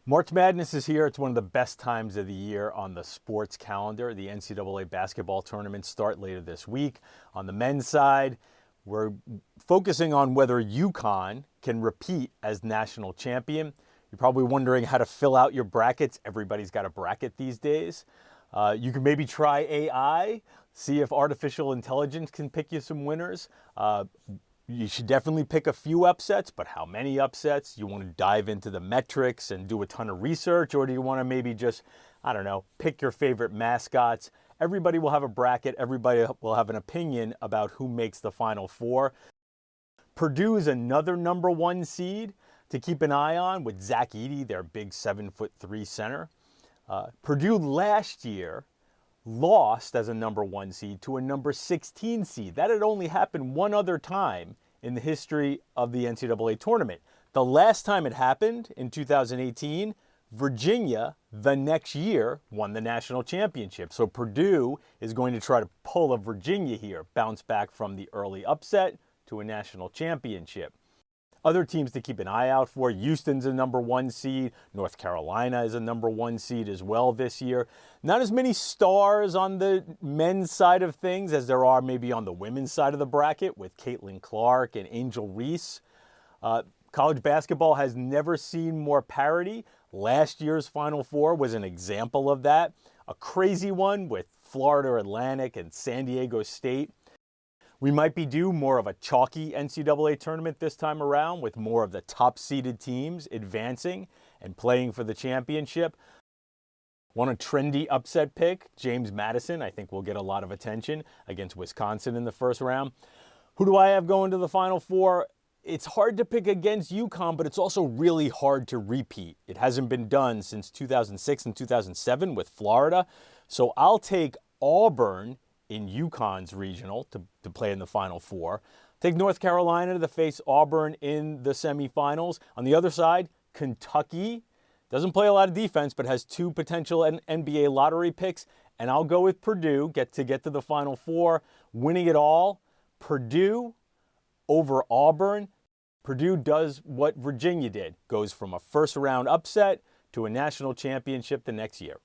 March Madness is here. It's one of the best times of the year on the sports calendar. The NCAA basketball tournaments start later this week. On the men's side, we're focusing on whether UConn can repeat as national champion. You're probably wondering how to fill out your brackets. Everybody's got a bracket these days. You can maybe try AI, see if artificial intelligence can pick you some winners. You should definitely pick a few upsets, but how many upsets? You want to dive into the metrics and do a ton of research, or do you want to maybe just, I don't know, pick your favorite mascots? Everybody will have a bracket. Everybody will have an opinion about who makes the Final Four. Purdue is another number one seed to keep an eye on with Zach Edey, their big 7'3" center. Purdue last year lost as a number one seed to a number 16 seed. That had only happened one other time in the history of the NCAA tournament. The last time it happened, in 2018, Virginia, the next year, won the national championship. So Purdue is going to try to pull a Virginia here, bounce back from the early upset to a national championship. Other teams to keep an eye out for: Houston's a number one seed. North Carolina is a number one seed as well this year. Not as many stars on the men's side of things as there are maybe on the women's side of the bracket with Caitlin Clark and Angel Reese. College basketball has never seen more parity. Last year's Final Four was an example of that. A crazy one with Florida Atlantic and San Diego State. We might be due more of a chalky NCAA tournament this time around, with more of the top-seeded teams advancing and playing for the championship. Want a trendy upset pick? James Madison, I think, will get a lot of attention against Wisconsin in the first round. Who do I have going to the Final Four? It's hard to pick against UConn, but it's also really hard to repeat. It hasn't been done since 2006 and 2007 with Florida. So I'll take Auburn in UConn's regional to play in the Final Four. Take North Carolina to face Auburn in the semifinals. On the other side, Kentucky doesn't play a lot of defense, but has two potential NBA lottery picks. And I'll go with Purdue, get to the Final Four, winning it all. Purdue over Auburn. Purdue does what Virginia did, goes from a first-round upset to a national championship the next year.